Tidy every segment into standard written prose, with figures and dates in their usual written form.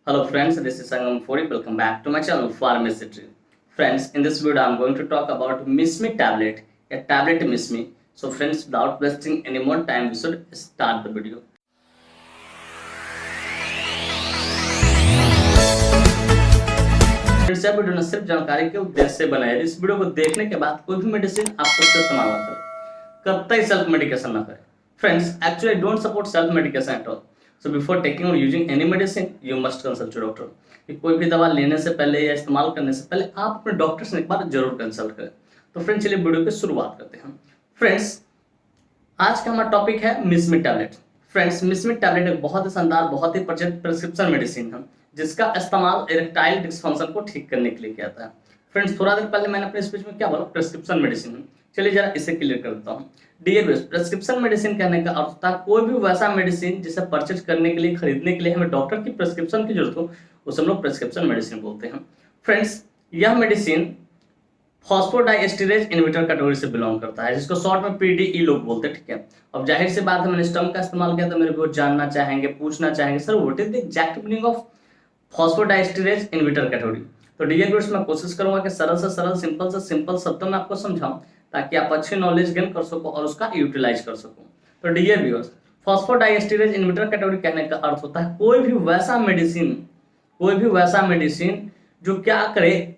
Hello friends, this is Sangam Fori. Welcome back to my channel Pharmacy. Friends, in this video I am going to talk about MissMe tablet, a tablet MissMe. So friends, without wasting any more time, we should start the video. Friends, यह video न सिर्फ जानकारी के उद्देश्य से बनाया है। इस वीडियो को देखने के बाद कोई भी मेडिसिन आप खुद से इस्तेमाल ना करें, कतई सेल्फ मेडिकेशन ना करें। Friends, actually I don't support self medication at all. So before taking और using any medicine you must consult your doctor. कि कोई भी दवा लेने से पहले या इस्तेमाल करने से पहले आप अपने डॉक्टर से एक बार जरूर कंसल्ट करें। तो फ्रेंड्स, चलिए वीडियो की शुरुआत करते हैं। फ्रेंड्स, आज का हमारा टॉपिक है Mishmi tablet. Friends, Mishmi tablet एक बहुत ही शानदार, बहुत ही प्रचलित प्रिस्क्रिप्शन मेडिसिन है जिसका इस्तेमाल इरेक्टाइल डिस्फंक्शन को ठीक करने के लिए किया जाता है। फ्रेंड्स, थोड़ा देर पहले मैंने अपने स्पीच में क्या बोला, प्रिस्क्रिप्शन मेडिसिन है। चलिए जरा इसे क्लियर कर देता हूँ। डियर व्यूअर्स, प्रिस्क्रिप्शन मेडिसिन कहने का अर्थ होता है कोई भी वैसा मेडिसिन जिसे परचेज करने के लिए, खरीदने के लिए हमें डॉक्टर की प्रिस्क्रिप्शन की जरूरत हो, उसे हम लोग प्रिस्क्रिप्शन मेडिसिन बोलते हैं। फ्रेंड्स, यह मेडिसिन फॉस्फोडाइएस्टरेज इनहिबिटर कैटेगरी से बिलोंग करता है, जिसको शॉर्ट में पीडीई लोग बोलते हैं। ठीक है, अब जाहिर सी बात है, मैंने इस टर्म का इस्तेमाल किया तो मेरे को जानना चाहेंगे, पूछना चाहेंगे, sir what is the exact meaning of phosphodiesterase inhibitor category. तो डियर व्यूअर्स, मैं कोशिश करूंगा कि सरल से सरल, सिंपल से सिंपल शब्दों में आपको समझाऊं ताकि आप अच्छी नॉलेज गेन कर सको और उसका यूटिलाइज कर सको। तो डियर व्यूअर्स, फॉस्फोडाइएस्टरेज इनहिबिटर कैटेगरी कहने का अर्थ होता है कोई भी वैसा मेडिसिन जो क्या करे,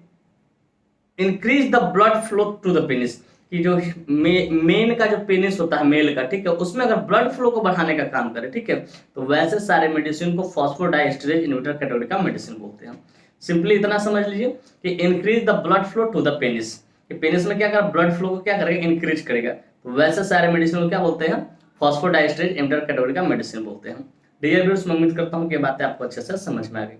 increase the blood flow to the penis. कि जो मेन का जो पेनिस होता है मेल का, ठीक है, उसमें अगर ब्लड फ्लो को बढ़ाने का काम करे, ठीक है, तो वैसे सारे मेडिसिन को फॉस्फोडाइएस्टरेज इनहिबिटर कैटेगरी का मेडिसिन बोलते हैं। सिंपली इतना समझ लीजिए कि increase the blood flow to the penis, कि पेनिस में क्या करेगा, ब्लड फ्लो को क्या करेगा, इंक्रीज करेगा। तो वैसे सारे मेडिसिन को क्या बोलते हैं, फॉस्फोडाइएस्टरेज इनहिबिटर कैटेगरी का मेडिसिन बोलते हैं। डियर व्यूअर्स, मैं उम्मीद करता हूँ कि बातें आपको अच्छे से समझ में आ गई।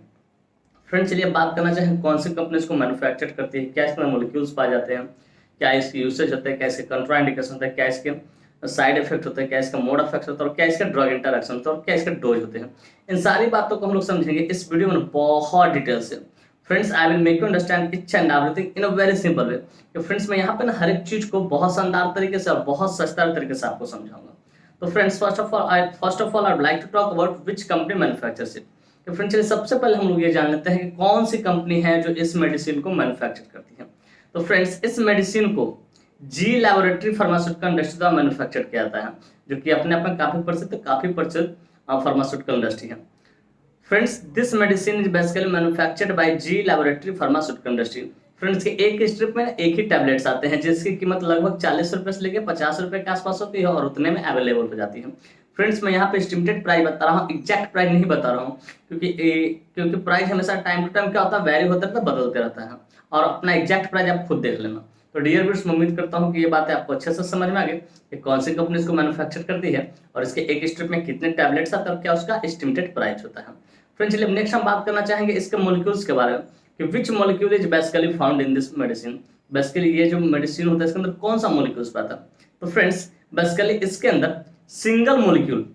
फ्रेंड्स, चलिए बात करना चाहें कौन सी कंपनी इसको मैन्युफैक्चर करती है, क्या इसमें मॉलिक्यूल्स पाए जाते हैं, क्या इसकी यूसेज होता है, क्या इसके कंट्राइंडिकेशन होता है, क्या इसके साइड इफेक्ट होता है, क्या इसका मोड इफेक्ट होता है, और क्या इसका ड्रग इंटरैक्शन होता है, और क्या इसके डोज होते हैं। इन सारी बातों को हम लोग समझेंगे इस वीडियो में बहुत डिटेल से। Friends, I will make you understand each and everything in a very simple way. Friends, मैं यहाँ पे ना हर एक चीज को बहुत शानदार तरीके से और बहुत सस्ता तरीके से आपको समझाऊंगा। तो friends, first of all I would like to talk about which company manufactures it. तो फ्रेंड्स, चलिए सबसे पहले हम लोग ये जान लेते हैं कि कौन सी कंपनी है जो इस मेडिसिन को मैन्युफैक्चर करती है। तो फ्रेंड्स, इस मेडिसिन को जी लैबोरेटरी फार्मास्यूटिकल इंडस्ट्री द्वारा मैन्युफैक्चर किया जाता है, जो कि अपने आप में काफी प्रसिद्ध फार्मास्यूटिकल इंडस्ट्री है। Friends, this medicine is basically manufactured by G laboratory pharmaceutical industry. Friends, के एक स्ट्रिप में एक ही टैबलेट्स आते हैं जिसकी कीमत लगभग 40 रुपए से लेकर 50 रुपए के आसपास होती है और उतने में अवेलेबल हो जाती है। फ्रेंड्स, मैं यहाँ पे एस्टिमेटेड प्राइस बता रहा हूँ, एग्जैक्ट प्राइस नहीं बता रहा हूँ, क्योंकि प्राइस हमेशा टाइम टू टाइम क्या होता है, वैरी होता रहता है, बदलते रहता है, और अपना एग्जैक्ट प्राइस आप खुद देख लेना। तो डियर व्यूअर्स, मैं उम्मीद करता हूँ कि ये बातें आपको अच्छे से समझ में आ गई कि कौन सी कंपनी इसको मैन्युफैक्चर करती है और इसके एक स्ट्रिप में कितने टैबलेट्स आते हैं और क्या उसका एस्टिमेटेड प्राइस होता है। फ्रेंड्स, चलिए नेक्स्ट हम बात करना चाहेंगे इसके मॉलिक्यूल्स के बारे में कि which molecule is basically found in this medicine. Basically ये जो मेडिसिन होता है इसके अंदर कौन सा मॉलिक्यूल्स पाता है। तो फ्रेंड्स, बेसिकली इसके अंदर सिंगल मॉलिक्यूल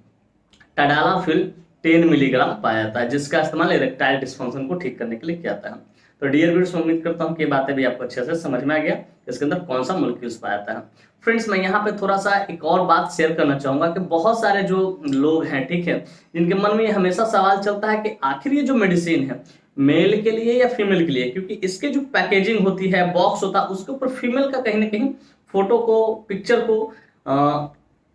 टैडालाफिल 10 मिलीग्राम पाया जाता है, जिसका इस्तेमाल इरेक्टाइल डिस्फंक्शन को ठीक करने के लिए किया जाता है। तो डियर व्यूअर्स, उम्मीद करता हूँ कि ये बातें भी आपको अच्छे से समझ में आ गया इसके अंदर कौन सा मॉलिक्यूल्स पाया जाता है। फ्रेंड्स, मैं यहाँ पे थोड़ा सा एक और बात शेयर करना चाहूंगा कि बहुत सारे जो लोग हैं, ठीक है, जिनके मन में हमेशा सवाल चलता है कि आखिर ये जो मेडिसिन है मेल के लिए या फीमेल के लिए, क्योंकि इसके जो पैकेजिंग होती है, बॉक्स होता है, उसके ऊपर फीमेल का कहीं ना कहीं फोटो को,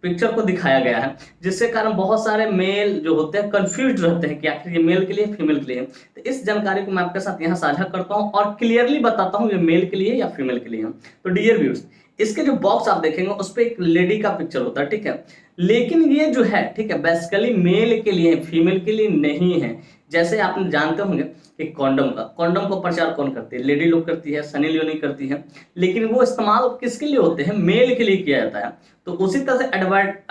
पिक्चर को दिखाया गया है, जिससे कारण बहुत सारे मेल जो होते हैं कंफ्यूज रहते हैं कि आखिर ये मेल के लिए फीमेल के लिए है। तो इस जानकारी को मैं आपके साथ यहाँ साझा करता हूँ और क्लियरली बताता हूँ ये मेल के लिए या फीमेल के लिए है। तो डियर व्यूअर्स, इसके जो बॉक्स आप देखेंगे उस पर एक लेडी का पिक्चर होता है, ठीक है, लेकिन ये जो है, ठीक है, बेसिकली मेल के लिए, फीमेल के लिए नहीं है। जैसे आप जानते होंगे कि कॉन्डम को प्रचार कौन करती है, लेडी लोग करती है, सनी लियोनी करती है, लेकिन वो इस्तेमाल किसके लिए होते हैं, मेल के लिए किया जाता है। तो उसी तरह से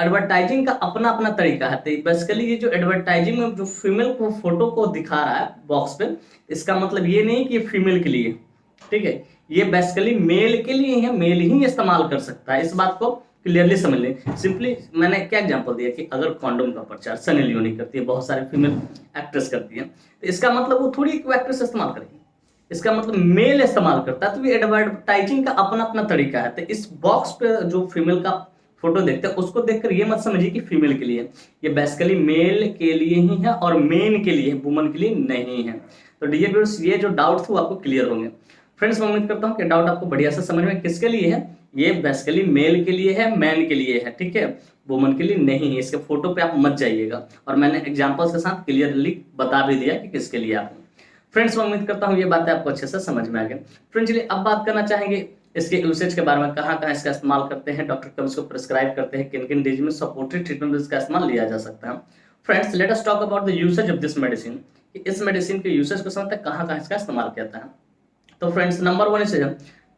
एडवर्टाइजिंग का अपना अपना तरीका है। तो बेसिकली ये जो एडवर्टाइजिंग में जो फीमेल को फोटो को दिखा रहा है बॉक्स पे, इसका मतलब ये नहीं कि ये फीमेल के लिए, ठीक है, ये बेसिकली मेल के लिए है, मेल ही इस्तेमाल कर सकता है। इस बात को क्लियरली समझ लें। सिंपली मैंने क्या एग्जांपल दिया कि अगर कॉन्डोम का प्रचार सनी लियोनी करती है, बहुत सारी फीमेल एक्ट्रेस करती है, तो इसका मतलब वो थोड़ी एक एक्ट्रेस इस्तेमाल करेगी, इसका मतलब मेल इस्तेमाल करता है। तो ये एडवर्टाइजिंग का अपना अपना तरीका है। तो इस बॉक्स पे जो फीमेल का फोटो देखते हैं उसको देखकर ये मत समझिए कि फीमेल के लिए, ये बेसिकली मेल के लिए ही है और मेन के लिए, वुमन के लिए नहीं है। तो डियर व्यूअर्स, ये जो डाउट थे वो आपको क्लियर होंगे। फ्रेंड्स, मैं उम्मीद करता हूँ कि डाउट आपको बढ़िया से समझ में किसके लिए है, ये बेसिकली मेल के लिए है, मैन के लिए है, ठीक है, वुमन के लिए नहीं है। इसके फोटो पे आप मत जाइएगा, और मैंने एग्जांपल्स के साथ क्लियरली बता भी दिया कि किसके लिए आपको। फ्रेंड्स, मैं उम्मीद करता हूँ ये बातें आपको अच्छे से समझ में आ गई। फ्रेंड्स, चलिए अब बात करना चाहेंगे इसके यूसेज के बारे में, कहाँ कहाँ इसका इस्तेमाल करते हैं, डॉक्टर कब इसको प्रिस्क्राइब करते हैं, किन किन डिजीज में सपोर्टिव ट्रीटमेंट में इसका इस्तेमाल लिया जा सकता है। Friends, let us talk about the usage of this medicine, इस मेडिसिन के यूसेज को समझते हैं कहाँ कहाँ इसका इस्तेमाल किया जाता है। तो फ्रेंड्स, नंबर 1 इसे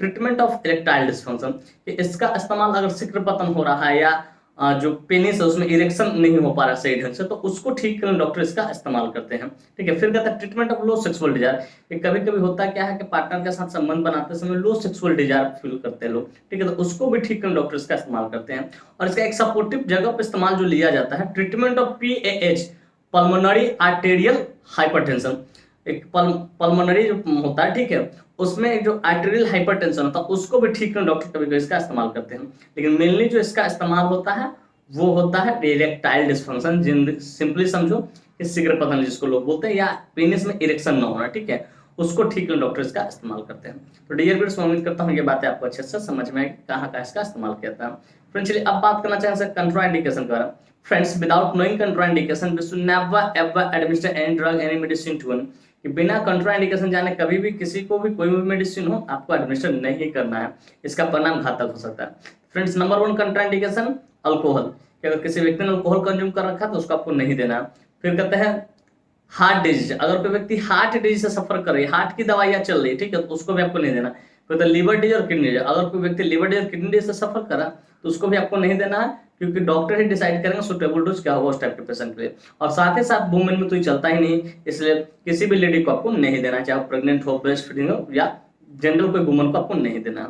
ट्रीटमेंट ऑफ इरेक्टाइल डिस्फंक्शन, इसका इस्तेमाल अगर शीघ्र पतन हो रहा है या जो पेनिस है उसमें इरेक्शन नहीं हो पा रहा सही ढंग से, तो उसको ठीक करने डॉक्टर इसका इस्तेमाल करते हैं, ठीक है। फिर कहता है treatment of low sexual desire, कभी कभी होता क्या है कि पार्टनर के साथ संबंध बनाते समय लो सेक्सुअल डिजायर फील करते हैं लोग, ठीक है, तो उसको भी ठीक करने डॉक्टर इसका इस्तेमाल करते हैं। और इसका एक सपोर्टिव जगह पर इस्तेमाल जो लिया जाता है, treatment of PAH, pulmonary arterial hypertension, एक पल्मोनरी जो होता है, ठीक है, उसमें जो आर्टेरियल हाइपरटेंशन होता है उसको भी ठीक करने डॉक्टर कभी कभी इसका इस्तेमाल करते हैं। लेकिन मेनली जो इसका इस्तेमाल होता है वो होता है इरेक्टाइल डिस्फंक्शन, सिंपली समझो कि शीघ्र पतन जिसको लोग बोलते हैं, या पेनिस में इरेक्शन न होना, ठीक है, उसको ठीक करने डॉक्टर इसका इस्तेमाल करते हैं। तो डियर व्यूअर्स, मैं उम्मीद करता हूँ ये बातें आपको अच्छे से समझ में आए कहाँ कहाँ इसका इस्तेमाल किया जाता है। फ्रेंड्स, चलिए अब बात करना चाहेंगे कंट्राइंडिकेशन के बारे में। Friends, without knowing contraindication we should never ever administer any drug any medicine to one, कि बिना कंट्राइंडिकेशन जाने कभी भी किसी को भी कोई भी मेडिसिन हो आपको एडमिनिस्टर नहीं करना है, इसका परिणाम घातक हो सकता है। फ्रेंड्स, नंबर 1 कंट्राइंडिकेशन अल्कोहल, कि अगर किसी व्यक्ति ने अल्कोहल कंज्यूम कर रखा है तो उसको आपको नहीं देना। फिर कहते हैं हार्ट डिजीज, अगर कोई व्यक्ति हार्ट डिजीज से सफर कर रही है, हार्ट की दवाइयां चल रही है, ठीक है, तो उसको भी आपको नहीं देना। फिर लिवर डिजीज और किडनी डिजीज, अगर कोई व्यक्ति लिवर डिजीज और किडनी डिजीज से सफर करा तो उसको भी आपको नहीं देना है, क्योंकि डॉक्टर ही डिसाइड करेंगे सुटेबल डोज क्या होगा उस टाइप के पेशेंट के लिए। और साथ ही साथ वुमेन में तो ये चलता ही नहीं, इसलिए किसी भी लेडी को आपको नहीं देना, चाहे प्रेग्नेंट हो, ब्रेस्ट फीडिंग हो, या जनरल कोई वुमन को आपको नहीं देना।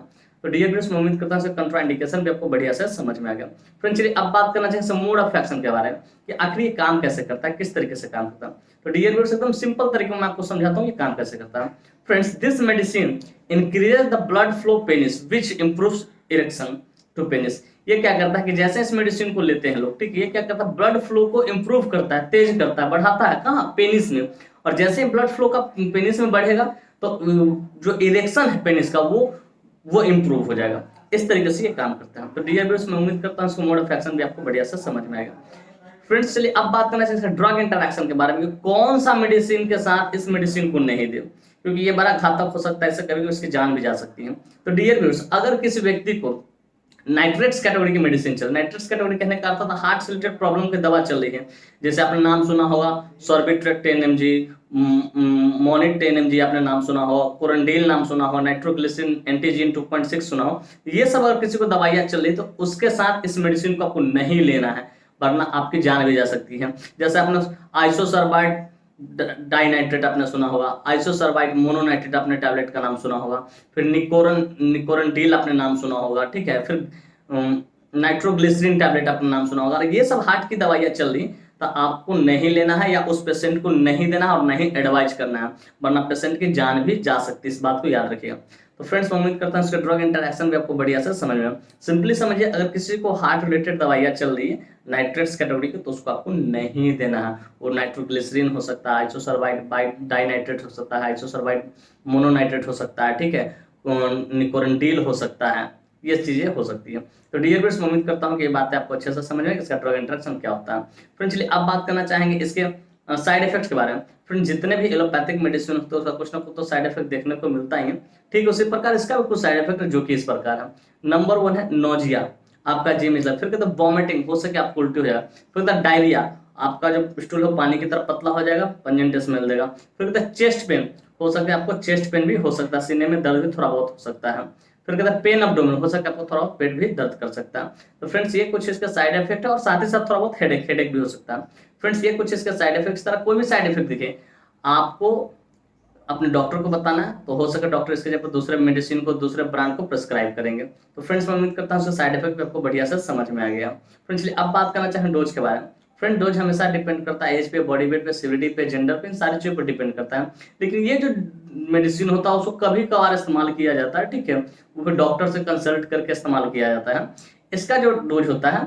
तो डियर फ्रेंड्स, मैं उम्मीद करता हूं कंट्राइंडिकेशन भी आपको बढ़िया से समझ में आ गया। फ्रेंड्स, चलिए अब बात करना चाहिए मोड ऑफ एक्शन के बारे में, कि आखिर ये काम कैसे करता है, किस तरीके से काम करता है। तो डियर फ्रेंड्स, एकदम सिंपल तरीके में मैं आपको समझाता हूँ ये काम कैसे करता है। Friends, this medicine increases the blood flow penis which improves erection to penis, ये क्या करता है कि जैसे इस मेडिसिन को लेते हैं लोग, ठीक है, ये क्या करता है ब्लड फ्लो को इंप्रूव करता है, तेज करता है, बढ़ाता है, कहाँ, पेनिस में। और जैसे ब्लड फ्लो का पेनिस में बढ़ेगा तो जो इरेक्शन है पेनिस का वो इंप्रूव हो जाएगा। इस तरीके से ये काम करता है। तो डियर व्यूअर्स, मैं उम्मीद करता हूँ इसको मोड ऑफ एक्शन भी आपको बढ़िया से समझ में आएगा। फ्रेंड्स, चलिए अब बात करना चाहिए ड्रग इंटरैक्शन के बारे में, कौन सा मेडिसिन के साथ इस मेडिसिन को नहीं दे, क्योंकि ये बड़ा घातक हो सकता है, इससे कभी कभी उसकी जान भी जा सकती है। तो डियर व्यूअर्स, अगर किसी व्यक्ति को नाइट्रेट्स कैटेगरी की मेडिसिन चल, नाइट्रेट्स कैटेगरी कहने का अर्थ था हार्ट से रिलेटेड प्रॉब्लम की दवा चल रही है, जैसे आपने नाम सुना होगा सॉर्बिट्रेट 10 mg, मोनिट 10 mg आपने नाम सुना हो, कोरंडेल नाम सुना हो, नाइट्रोग्लिसरीन एंटीजीन 2.6 सुना हो, ये सब अगर किसी को दवाइयां चल रही तो उसके साथ इस मेडिसिन को आपको नहीं लेना है, वरना आपकी जान भी जा सकती है। जैसे आपने आइसोसर्बाइड डाइनाइट्रेट आपने सुना होगा, आइसोसर्बाइड मोनोनाइट्रेट आपने टैबलेट का नाम सुना होगा, फिर निकोरंडील आपने नाम सुना होगा, ठीक है, फिर नाइट्रोग्लिसरीन टैबलेट आपने नाम सुना होगा। ये सब हार्ट की दवाइयां चल रही तो आपको नहीं लेना है, या उस पेशेंट को नहीं देना है और नहीं एडवाइज करना है, वरना पेशेंट की जान भी जा सकती है, इस बात को याद रखिएगा। तो फ्रेंड्स, मैं उम्मीद करता हूं इसका ड्रग इंटरैक्शन भी आपको बढ़िया से समझ में। सिंपली समझिए, अगर किसी को हार्ट रिलेटेड दवाइयां चल रही है नाइट्रेट्स कैटेगरी की, तो उसको आपको नहीं देना है। वो नाइट्रोग्लिसरीन हो सकता है, आइसोसर्बाइड डाइनाइट्रेट हो सकता है, आइसोसर्बाइड मोनोनाइट्रेट हो सकता है, ठीक है, निकोरंडील हो सकता है, ये चीजें हो सकती है। तो डियर फ्रेंड्स, मैं उम्मीद करता हूँ कि ये बातें आपको अच्छे से समझ में, इसका ड्रग इंटरैक्शन क्या होता है। फ्रेंड्स, चलिए अब बात करना चाहेंगे इसके साइड इफेक्ट्स के बारे में। फ्रेंड्स, जितने भी एलोपैथिक मेडिसिन होते हैं उसका कुछ ना कुछ तो साइड इफेक्ट देखने को मिलता ही है, ठीक, उसी प्रकार इसका भी कुछ साइड इफेक्ट जो कि इस प्रकार है। नंबर 1 है नोजिया, आपका जी मिसला, फिर कहते हैं वॉमिटिंग, हो सके आपको उल्टी हो जाएगा, फिर कहता है डायरिया, आपका जो स्टूल हो पानी की तरफ पतला हो जाएगा, पंजेंट स्मेल देगा, फिर कहता है चेस्ट पेन, हो सकता है आपको चेस्ट पेन भी हो सकता है, सीने में दर्द भी थोड़ा बहुत हो सकता है, फिर कहता है पेन एब्डोमेन, हो सकता है आपको थोड़ा बहुत पेट भी दर्द कर सकता है। तो फ्रेंड्स, ये कुछ इसका साइड इफेक्ट है, और साथ ही साथ थोड़ा बहुत हेडेक भी हो सकता है। फ्रेंड्स, ये कुछ इसका साइड इफेक्ट, तरह कोई भी साइड इफेक्ट दिखे आपको अपने डॉक्टर को बताना है, तो हो सके डॉक्टर इसके जगह पर दूसरे मेडिसिन को, दूसरे ब्रांड को प्रिस्क्राइब करेंगे। तो फ्रेंड्स, मैं उम्मीद करता हूँ उसका साइड इफेक्ट आपको बढ़िया से समझ में आ गया। फ्रेंड्स, अब बात करना चाहें डोज के बारे में। फ्रेंड, डोज हमेशा डिपेंड करता है एज पे, बॉडी वेट पे, सिविलिटी पे, जेंडर पे, इन सारी चीजों पर डिपेंड करता है। लेकिन ये जो मेडिसिन होता है उसको कभी कभार इस्तेमाल किया जाता है, ठीक है, वो डॉक्टर से कंसल्ट करके इस्तेमाल किया जाता है। इसका जो डोज होता है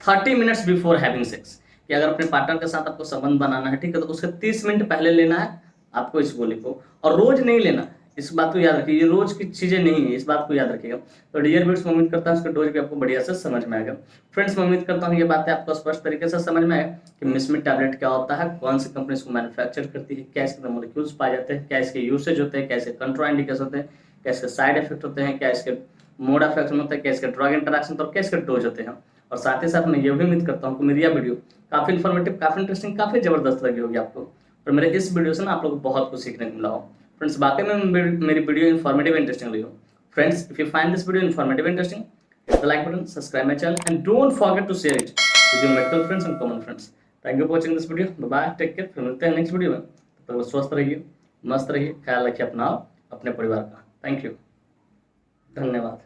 30 मिनट्स बिफोर हैविंग सेक्स, कि अगर अपने पार्टनर के साथ आपको संबंध बनाना है, ठीक है, तो उसके 30 मिनट पहले लेना है आपको इस गोली को, और रोज नहीं लेना, इस बात को याद रखिए, ये रोज की चीजें नहीं है, इस बात को याद रखिएगा। तो डियर बिट्स, मैं उम्मीद करता हूँ इसका डोज भी आपको बढ़िया से समझ में आएगा। फ्रेंड्स, मैं उम्मीद करता हूँ ये बातें आपको स्पष्ट तरीके से समझ में आए कि मिसमिट टैबलेट क्या होता है, कौन सी कंपनी इसको मैन्युफैक्चर करती है, क्या इसके मोलिक्यूल्स पाए जाते हैं, क्या इसके यूसेज होते हैं, क्या इसके कंट्राइंडिकेशन होते हैं, क्या इसके साइड इफेक्ट होते हैं, क्या इसके मोड ऑफ एक्शन होता है, क्या इसके ड्रग इंटरैक्शन और क्या इसके डोज होते हैं। और साथ ही साथ मैं ये भी उम्मीद करता हूँ कि मेरी यह वीडियो काफी इन्फॉर्मेटिव, काफी इंटरेस्टिंग, काफी जबरदस्त लगी होगी आपको, और मेरे इस वीडियो से ना आप लोग को बहुत कुछ सीखने को मिला हो। फ्रेंड्स, वाकई में मेरी वीडियो इन्फॉर्मेटिव इंटरेस्टिंग लगी हो। Friends, if you find this video informative interesting, hit the like button, subscribe my channel, and don't forget to share it with your medical friends and common friends. Thank you for watching this video. Bye bye, take care, फिर मिलते हैं next video में। तो स्वस्थ रहिए, मस्त रहिए, ख्याल रखिए अपना, अपने परिवार का। थैंक यू, धन्यवाद।